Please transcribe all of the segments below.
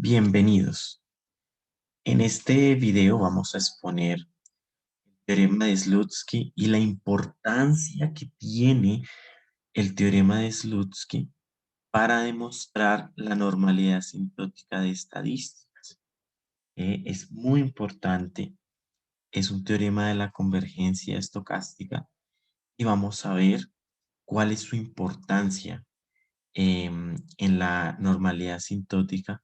Bienvenidos. En este video vamos a exponer el teorema de Slutsky y la importancia que tiene el teorema de Slutsky para demostrar la normalidad asintótica de estadísticas. Es muy importante, es un teorema de la convergencia estocástica y vamos a ver cuál es su importancia en la normalidad asintótica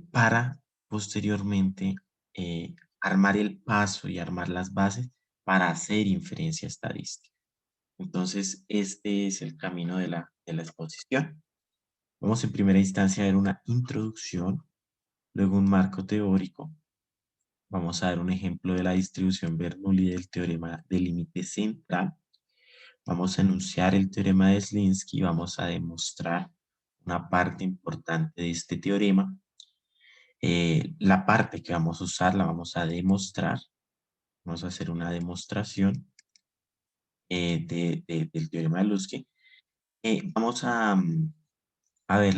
para posteriormente armar el paso y armar las bases para hacer inferencia estadística. Entonces, este es el camino de la exposición. Vamos en primera instancia a ver una introducción, luego un marco teórico. Vamos a ver un ejemplo de la distribución Bernoulli del teorema del límite central. Vamos a enunciar el teorema de Slinsky y vamos a demostrar una parte importante de este teorema. La parte que vamos a usar la vamos a demostrar. Vamos a hacer una demostración del teorema de Lusky. Vamos a ver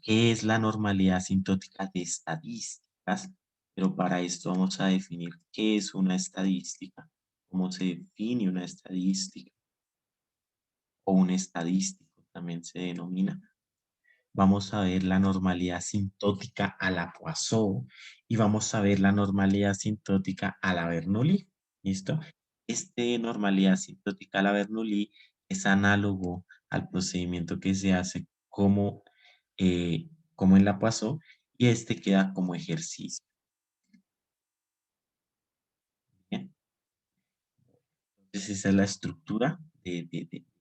qué es la normalidad asintótica de estadísticas, pero para esto vamos a definir qué es una estadística, cómo se define una estadística o un estadístico también se denomina. Vamos a ver la normalidad asintótica a la Poisson y vamos a ver la normalidad asintótica a la Bernoulli. ¿Listo? Este normalidad asintótica a la Bernoulli es análogo al procedimiento que se hace como en la Poisson y este queda como ejercicio. ¿Bien? Entonces esa es la estructura de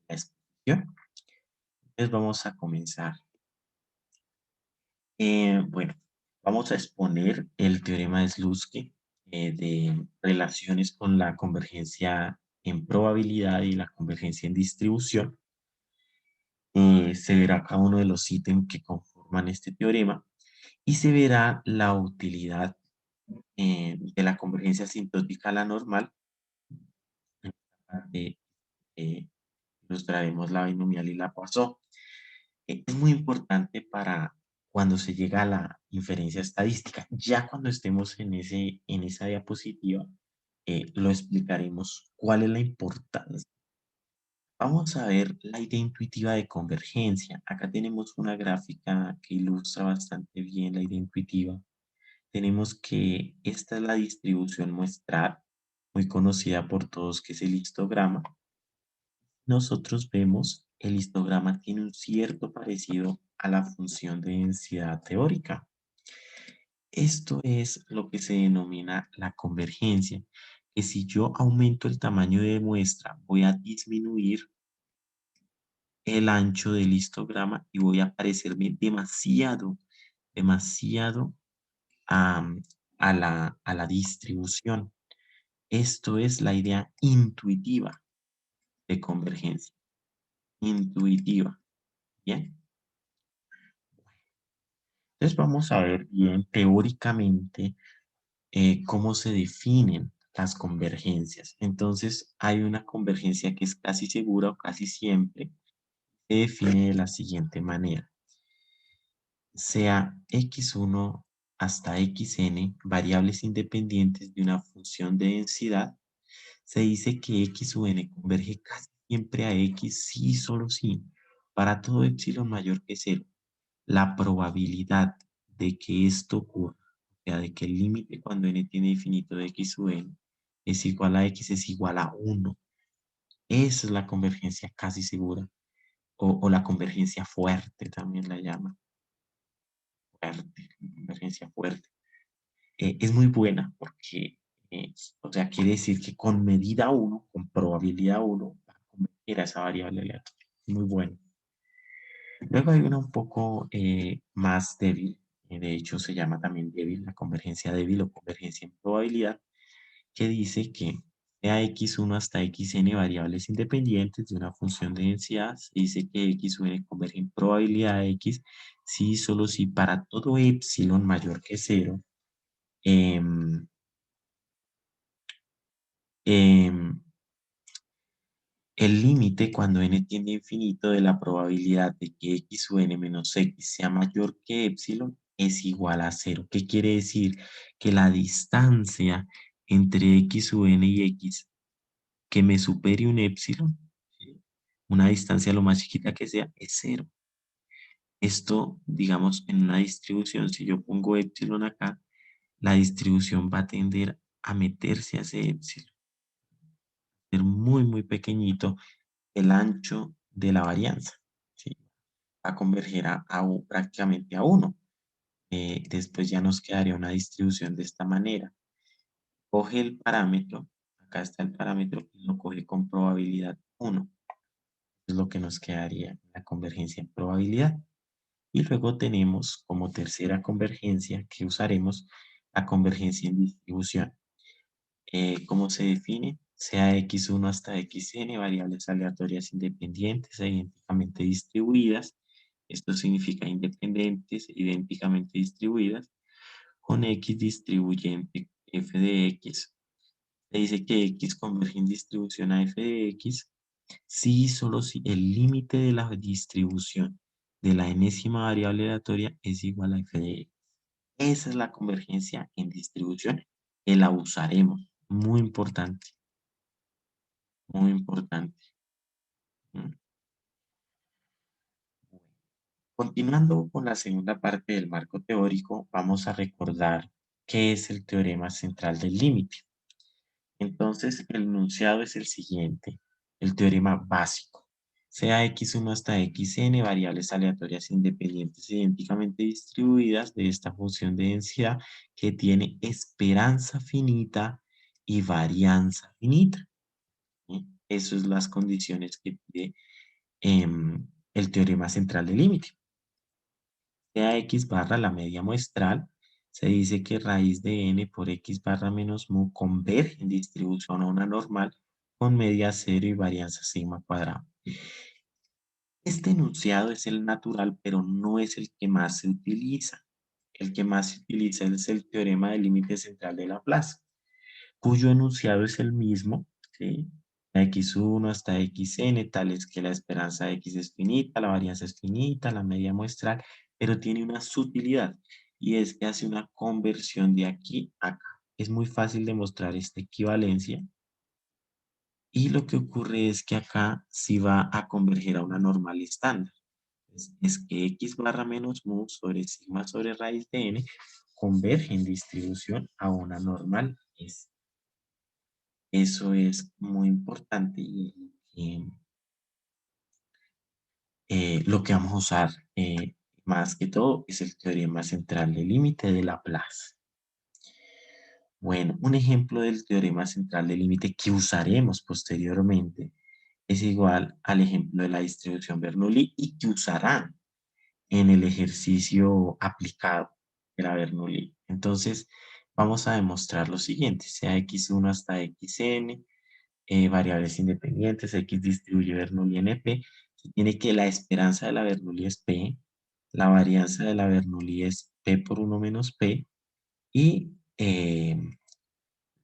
la exposición. Entonces vamos a comenzar. Bueno, vamos a exponer el teorema de Slutsky de relaciones con la convergencia en probabilidad y la convergencia en distribución. Se verá cada uno de los ítems que conforman este teorema y se verá la utilidad de la convergencia asintótica a la normal. En esta parte, ilustraremos la binomial y la Poisson. Es muy importante para cuando se llega a la inferencia estadística. Ya cuando estemos en esa diapositiva, lo explicaremos cuál es la importancia. Vamos a ver la idea intuitiva de convergencia. Acá tenemos una gráfica que ilustra bastante bien la idea intuitiva. Tenemos que esta es la distribución muestral, muy conocida por todos, que es el histograma. Nosotros vemos el histograma tiene un cierto parecido a la función de densidad teórica. Esto es lo que se denomina la convergencia, que si yo aumento el tamaño de muestra, voy a disminuir el ancho del histograma y voy a parecerme demasiado a la distribución. Esto es la idea intuitiva de convergencia. Intuitiva. Bien. Entonces vamos a ver bien teóricamente cómo se definen las convergencias. Entonces hay una convergencia que es casi segura o casi siempre. Se define de la siguiente manera. Sea x1 hasta xn variables independientes de una función de densidad, se dice que x u n converge casi siempre a x si y solo si para todo epsilon mayor que 0. La probabilidad de que esto ocurra, o sea, de que el límite cuando n tiene infinito de x u n es igual a x es igual a 1. Esa es la convergencia casi segura o la convergencia fuerte también la llama. Fuerte, convergencia fuerte. Es muy buena porque, o sea, quiere decir que con medida 1, con probabilidad 1, va a converger a esa variable aleatoria. Muy bueno. Luego hay una un poco más débil, de hecho se llama también débil, la convergencia débil o convergencia en probabilidad, que dice que sea x1 hasta xn variables independientes de una función de densidad, se dice que x u n converge en probabilidad de x si solo si para todo epsilon mayor que 0, em, em, el límite cuando n tiende a infinito de la probabilidad de que x u n menos x sea mayor que epsilon es igual a cero. ¿Qué quiere decir? Que la distancia entre x sub n y x que me supere un épsilon, ¿sí? Una distancia lo más chiquita que sea, es cero. Esto, digamos, en una distribución, si yo pongo épsilon acá, la distribución va a tender a meterse a ese épsilon, ser muy, muy pequeñito el ancho de la varianza, ¿sí? Va a converger prácticamente a uno. Después ya nos quedaría una distribución de esta manera. Coge el parámetro, acá está el parámetro, y lo coge con probabilidad 1. Es lo que nos quedaría la convergencia en probabilidad. Y luego tenemos como tercera convergencia que usaremos la convergencia en distribución. ¿Cómo se define? Sea x1 hasta xn, variables aleatorias independientes e idénticamente distribuidas. Esto significa independientes e idénticamente distribuidas con x distribuyente f de x. Se dice que x converge en distribución a f de x si y solo si el límite de la distribución de la enésima variable aleatoria es igual a f de x. Esa es la convergencia en distribución que la usaremos. Muy importante, muy importante. ¿Mm? Continuando con la segunda parte del marco teórico, vamos a recordar qué es el teorema central del límite. Entonces, el enunciado es el siguiente, el teorema básico. Sea x1 hasta xn variables aleatorias independientes e idénticamente distribuidas de esta función de densidad que tiene esperanza finita y varianza finita. ¿Sí? Esas son las condiciones que pide el teorema central del límite. Sea x barra la media muestral, se dice que raíz de n por x barra menos mu converge en distribución a una normal con media cero y varianza sigma cuadrado. Este enunciado es el natural, pero no es el que más se utiliza. El que más se utiliza es el teorema del límite central de Laplace, cuyo enunciado es el mismo, ¿sí? La x1 hasta xn, tal es que la esperanza de x es finita, la varianza es finita, la media muestral, pero tiene una sutilidad y es que hace una conversión de aquí a acá. Es muy fácil demostrar esta equivalencia y lo que ocurre es que acá sí va a converger a una normal estándar. Es que x barra menos mu sobre sigma sobre raíz de n converge en distribución a una normal estándar. Eso es muy importante y, lo que vamos a usar más que todo es el teorema central del límite de Laplace. Bueno, un ejemplo del teorema central del límite que usaremos posteriormente es igual al ejemplo de la distribución Bernoulli y que usarán en el ejercicio aplicado de la Bernoulli. Entonces, vamos a demostrar lo siguiente, sea x1 hasta xn, variables independientes, X distribuye Bernoulli en P, se tiene que la esperanza de la Bernoulli es P, la varianza de la Bernoulli es P por 1 menos P, y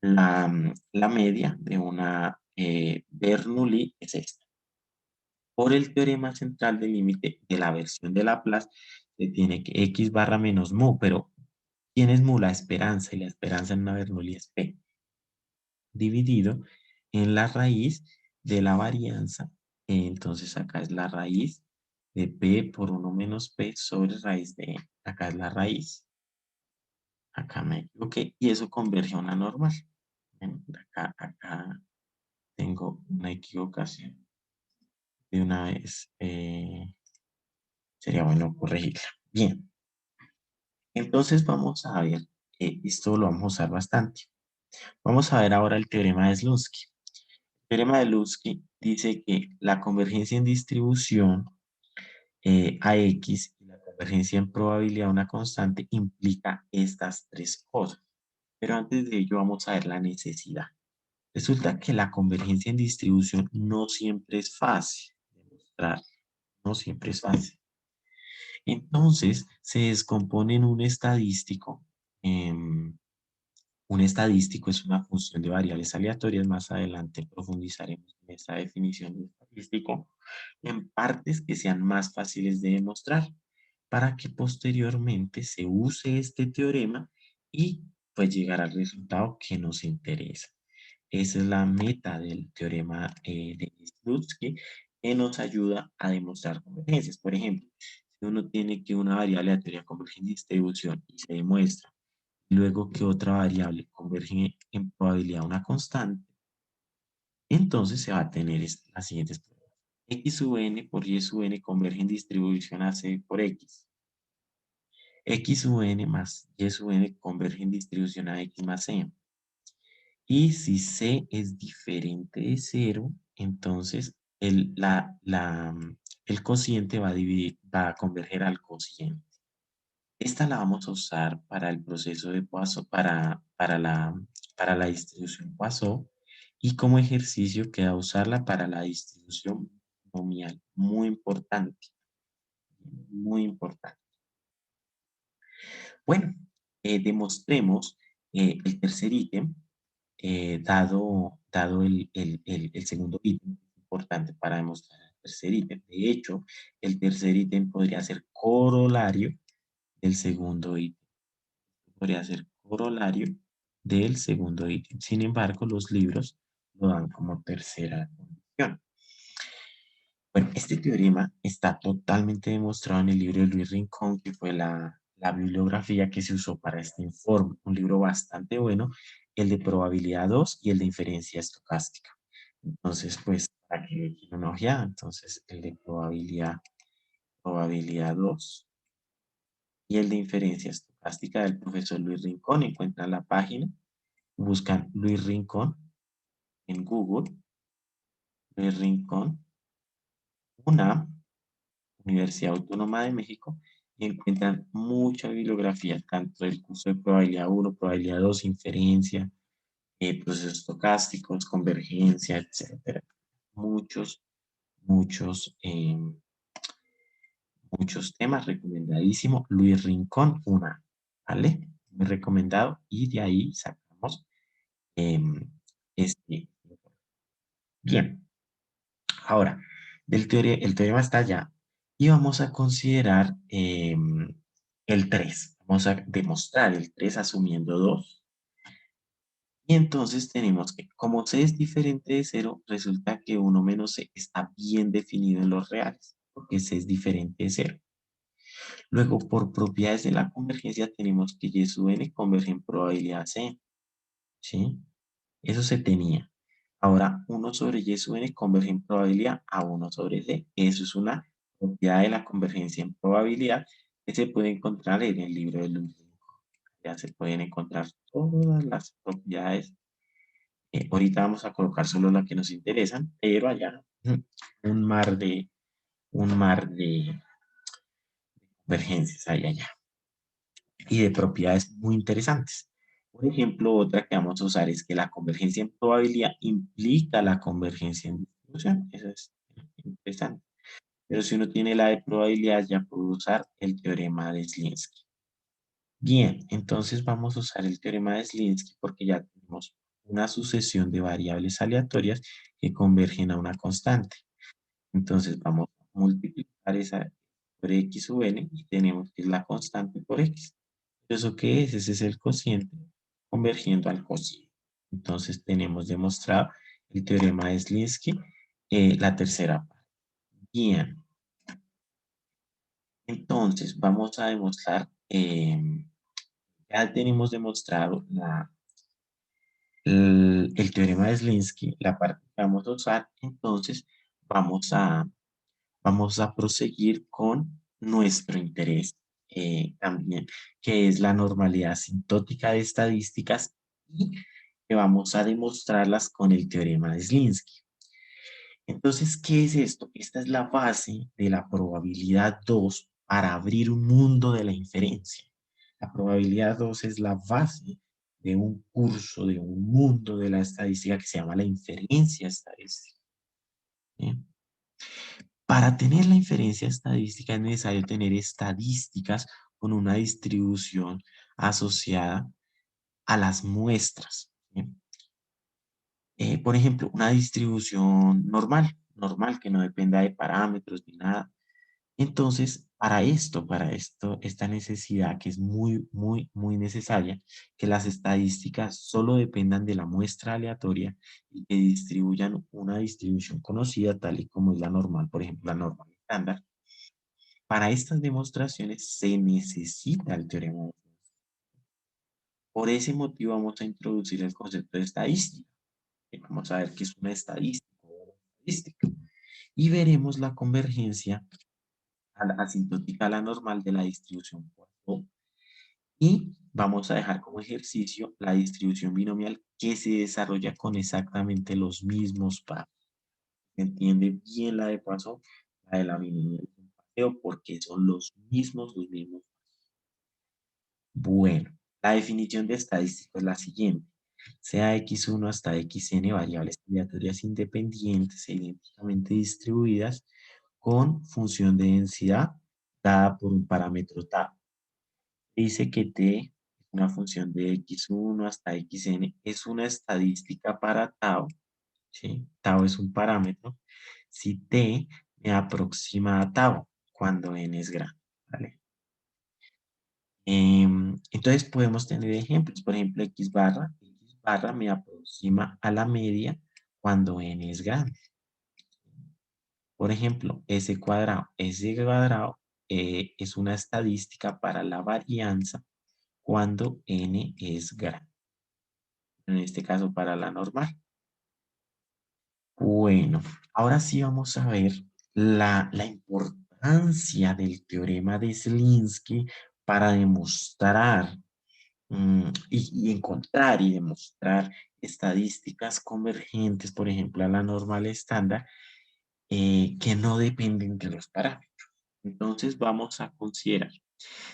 la media de una Bernoulli es esta. Por el teorema central del límite de la versión de Laplace, se tiene que X barra menos mu, pero ¿quién es mu? La esperanza, y la esperanza en una Bernoulli es P, dividido en la raíz de la varianza. Entonces acá es la raíz de p por 1 menos p sobre raíz de n. Acá es la raíz. Acá me equivoqué y eso converge a una normal. Acá tengo una equivocación. De una vez sería bueno corregirla. Bien, entonces vamos a ver, esto lo vamos a usar bastante. Vamos a ver ahora el teorema de Slutsky. El teorema de Slutsky dice que la convergencia en distribución a X y la convergencia en probabilidad a una constante implica estas tres cosas. Pero antes de ello vamos a ver la necesidad. Resulta que la convergencia en distribución no siempre es fácil de demostrar, no siempre es fácil. Entonces se descompone en un estadístico. Un estadístico es una función de variables aleatorias. Más adelante profundizaremos en esta definición de estadístico en partes que sean más fáciles de demostrar. para que posteriormente se use este teorema y pues llegar al resultado que nos interesa. Esa es la meta del teorema de Slutsky, que nos ayuda a demostrar convergencias. Por ejemplo, si uno tiene que una variable aleatoria converge en distribución y se demuestra, luego que otra variable converge en probabilidad a una constante, entonces se va a tener las siguientes pruebas. X sub n por Y sub n converge en distribución a C por X. X sub n más Y sub n converge en distribución a X más C. Y si C es diferente de cero, entonces el cociente va a converger al cociente. Esta la vamos a usar para el proceso de Poisson, para la distribución Poisson, y como ejercicio queda usarla para la distribución binomial. Muy importante, muy importante. Bueno, demostremos el tercer ítem, dado el segundo ítem, importante para demostrar el tercer ítem. De hecho, el tercer ítem podría ser corolario del segundo ítem. Podría ser corolario del segundo ítem. Sin embargo, los libros lo dan como tercera condición. Bueno, este teorema está totalmente demostrado en el libro de Luis Rincón, que fue la bibliografía que se usó para este informe. Un libro bastante bueno, el de probabilidad 2 y el de inferencia estocástica. Entonces, pues, para que echen una ojeada, entonces el de probabilidad 2 y el de inferencia estocástica del profesor Luis Rincón. Encuentran la página, buscan Luis Rincón en Google, Luis Rincón, UNAM, Universidad Autónoma de México, y encuentran mucha bibliografía, tanto del curso de probabilidad 1, probabilidad 2, inferencia, procesos estocásticos, convergencia, etcétera. Muchos, muchos, muchos temas, recomendadísimo. Luis Rincón, una, ¿vale? Muy recomendado, y de ahí sacamos este. Bien, ahora, el teorema está allá y vamos a considerar el 3. Vamos a demostrar el 3 asumiendo 2. Y entonces tenemos que, como C es diferente de 0, resulta que 1 menos C está bien definido en los reales, porque C es diferente de 0. Luego, por propiedades de la convergencia, tenemos que Y sub n converge en probabilidad C. ¿Sí? Eso se tenía. Ahora, 1 sobre Y sub n converge en probabilidad a 1 sobre C. Eso es una propiedad de la convergencia en probabilidad que se puede encontrar en el libro de Luis. Ya se pueden encontrar todas las propiedades. Ahorita vamos a colocar solo las que nos interesan, pero allá un un mar de convergencias hay allá y de propiedades muy interesantes. Por ejemplo, otra que vamos a usar es que la convergencia en probabilidad implica la convergencia en distribución. Eso es interesante. Pero si uno tiene la de probabilidad, ya puede usar el teorema de Slinsky. Bien, entonces vamos a usar el teorema de Slinsky porque ya tenemos una sucesión de variables aleatorias que convergen a una constante. Entonces vamos a multiplicar esa por x sub n y tenemos que es la constante por x. ¿Eso qué es? Ese es el cociente convergiendo al cociente. Entonces tenemos demostrado el teorema de Slinsky, la tercera parte. Bien, entonces vamos a demostrar, ya tenemos demostrado el teorema de Slinsky, la parte que vamos a usar, entonces vamos a, vamos a proseguir con nuestro interés también, que es la normalidad asintótica de estadísticas y que vamos a demostrarlas con el teorema de Slinsky. Entonces, ¿qué es esto? Esta es la base de la probabilidad 2 para abrir un mundo de la inferencia. La probabilidad 2 es la base de un curso, de un mundo de la estadística que se llama la inferencia estadística. ¿Bien? Para tener la inferencia estadística es necesario tener estadísticas con una distribución asociada a las muestras. ¿Bien? Por ejemplo, una distribución normal que no dependa de parámetros ni nada. Entonces, para esto, esta necesidad que es muy, muy, muy necesaria, que las estadísticas solo dependan de la muestra aleatoria y que distribuyan una distribución conocida tal y como es la normal, por ejemplo, la normal estándar. Para estas demostraciones se necesita el teorema de Sloan. Por ese motivo vamos a introducir el concepto de estadística, que vamos a ver qué es una estadística y veremos la convergencia a la asintótica a la normal de la distribución Poisson. Y vamos a dejar como ejercicio la distribución binomial que se desarrolla con exactamente los mismos pasos. ¿Se entiende bien la de Poisson? La de la binomial es un paseo porque son los mismos. Bueno, la definición de estadístico es la siguiente. Sea x1 hasta xn variables aleatorias independientes e idénticamente distribuidas con función de densidad dada por un parámetro tau. Dice que t es una función de x1 hasta xn, es una estadística para tau, ¿sí? Tau es un parámetro, si t me aproxima a tau cuando n es grande, ¿vale? Entonces podemos tener ejemplos, por ejemplo, x barra me aproxima a la media cuando n es grande. Por ejemplo, S cuadrado es una estadística para la varianza cuando n es grande. En este caso para la normal. Bueno, ahora sí vamos a ver la importancia del teorema de Slinsky para demostrar y encontrar y demostrar estadísticas convergentes, por ejemplo, a la normal estándar, que no dependen de los parámetros. Entonces vamos a considerar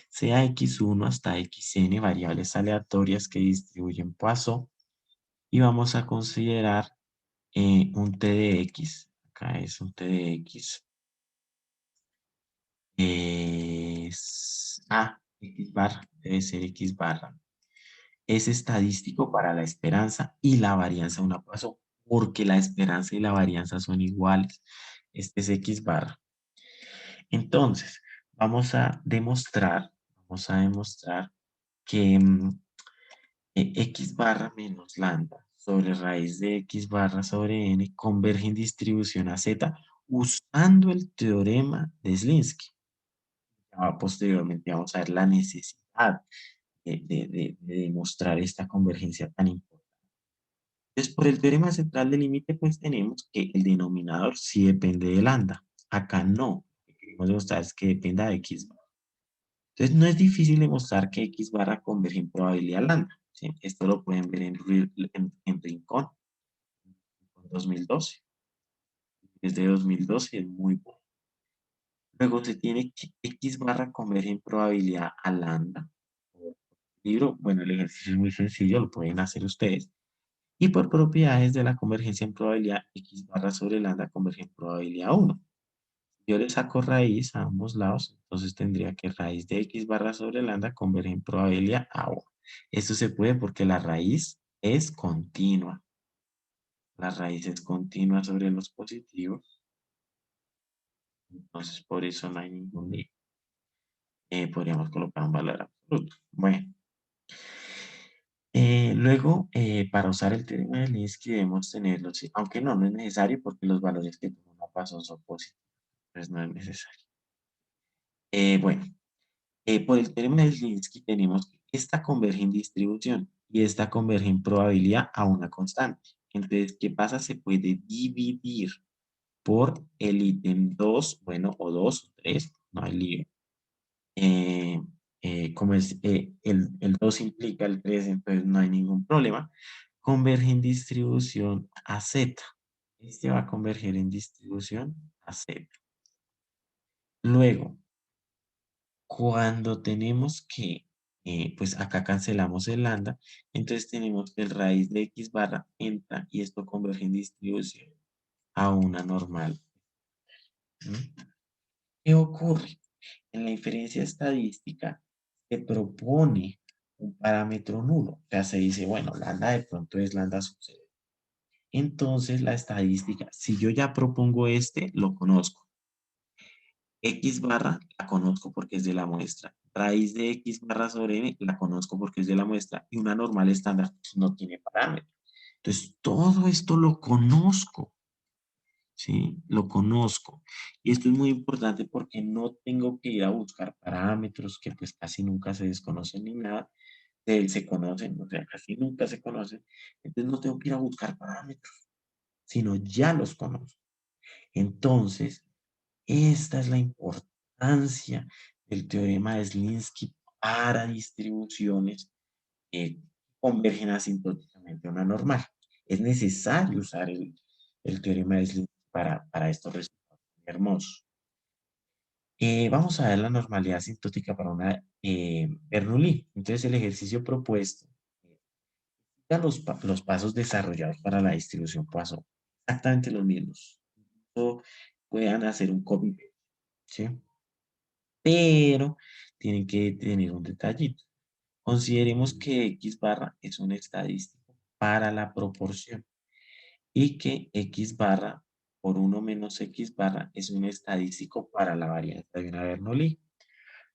sea x1 hasta xn variables aleatorias que distribuyen Poisson y vamos a considerar un t de x, acá es un t de x, es x bar, debe ser x barra. Es estadístico para la esperanza y la varianza de una Poisson, porque la esperanza y la varianza son iguales. Este es x barra. Entonces, vamos a demostrar que x barra menos lambda sobre raíz de x barra sobre n converge en distribución a z usando el teorema de Slinsky. Posteriormente vamos a ver la necesidad de demostrar esta convergencia tan importante. Entonces, por el teorema central del límite, pues tenemos que el denominador sí depende de lambda. Acá no. Lo que queremos demostrar es que dependa de x barra. Entonces, no es difícil demostrar que x barra converge en probabilidad lambda, ¿sí? Esto lo pueden ver en Rincón 2012. Desde 2012 es muy bueno. Luego se tiene que x barra converge en probabilidad a lambda. Libro, bueno, el ejercicio es muy sencillo, lo pueden hacer ustedes. Y por propiedades de la convergencia en probabilidad, x barra sobre lambda converge en probabilidad 1. Yo le saco raíz a ambos lados, entonces tendría que raíz de x barra sobre lambda converge en probabilidad a 1. Esto se puede porque la raíz es continua. La raíz es continua sobre los positivos, entonces por eso no hay ningún lío. Podríamos colocar un valor absoluto. Bueno, luego, para usar el teorema de Linsky debemos tenerlo, sí, aunque no es necesario porque los valores que toma una ecuación son positivos, entonces no es necesario. Bueno, por el teorema de Slinsky tenemos que esta converge en distribución y esta converge en probabilidad a una constante. Entonces, ¿qué pasa? Se puede dividir por el ítem 2, bueno, o 2 o 3, no hay lío. Eh, como es, el 2 implica el 3, entonces no hay ningún problema. Converge en distribución a Z. Este va a converger en distribución a Z. Luego, cuando tenemos que, pues acá cancelamos el lambda, entonces tenemos que el raíz de x barra entra y esto converge en distribución a una normal. ¿Mm? ¿Qué ocurre? En la inferencia estadística se propone un parámetro nulo. O sea, se dice, bueno, lambda de pronto es lambda sub 0. Entonces la estadística, si yo ya propongo este, lo conozco. X barra la conozco porque es de la muestra. Raíz de X barra sobre N la conozco porque es de la muestra. Y una normal estándar pues, no tiene parámetro. Entonces, todo esto lo conozco, ¿sí? Lo conozco. Y esto es muy importante porque no tengo que ir a buscar parámetros que pues casi nunca se desconocen ni nada. Se conocen, o sea, casi nunca se conocen. Entonces, no tengo que ir a buscar parámetros, sino ya los conozco. Entonces, esta es la importancia del teorema de Slinsky para distribuciones que convergen asintóticamente a una normal. Es necesario usar el teorema de Slinsky para estos resultados hermosos. Vamos a ver la normalidad asintótica para una Bernoulli. Entonces, el ejercicio propuesto, los pasos desarrollados para la distribución Poisson, exactamente los mismos. O puedan hacer un copy, ¿sí? Pero tienen que tener un detallito. Consideremos que X barra es un estadístico para la proporción y que X barra por 1 menos X barra es un estadístico para la varianza de una Bernoulli.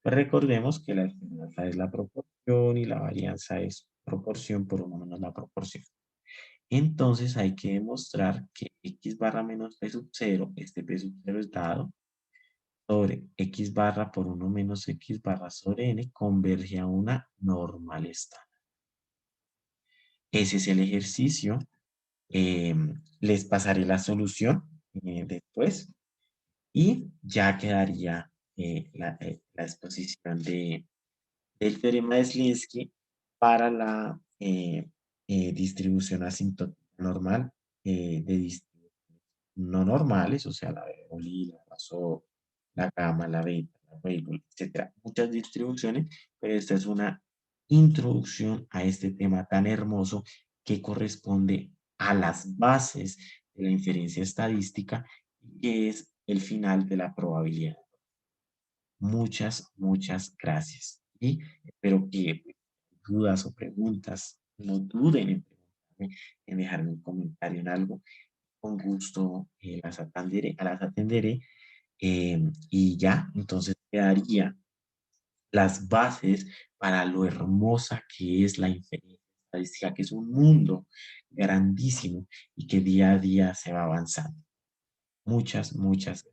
Pues recordemos que la esperanza es la proporción y la varianza es proporción por 1 menos la proporción. Entonces hay que demostrar que X barra menos P sub 0, este P sub 0 es dado, sobre X barra por 1 menos X barra sobre N converge a una normal estándar. Ese es el ejercicio. Les pasaré la solución después y ya quedaría la exposición del teorema de Slinsky para la distribución asintótica normal de distribuciones no normales, o sea, la Bernoulli, la Poisson, la gamma, la beta, la Weibull, etcétera. Muchas distribuciones, pero esta es una introducción a este tema tan hermoso que corresponde a las bases de la inferencia estadística, que es el final de la probabilidad. Muchas gracias. Y espero que dudas o preguntas, no duden en preguntarme, en dejarme un comentario en algo. Con gusto las atenderé. Y ya, entonces quedaría las bases para lo hermosa que es la inferencia estadística, que es un mundo grandísimo y que día a día se va avanzando. Muchas gracias.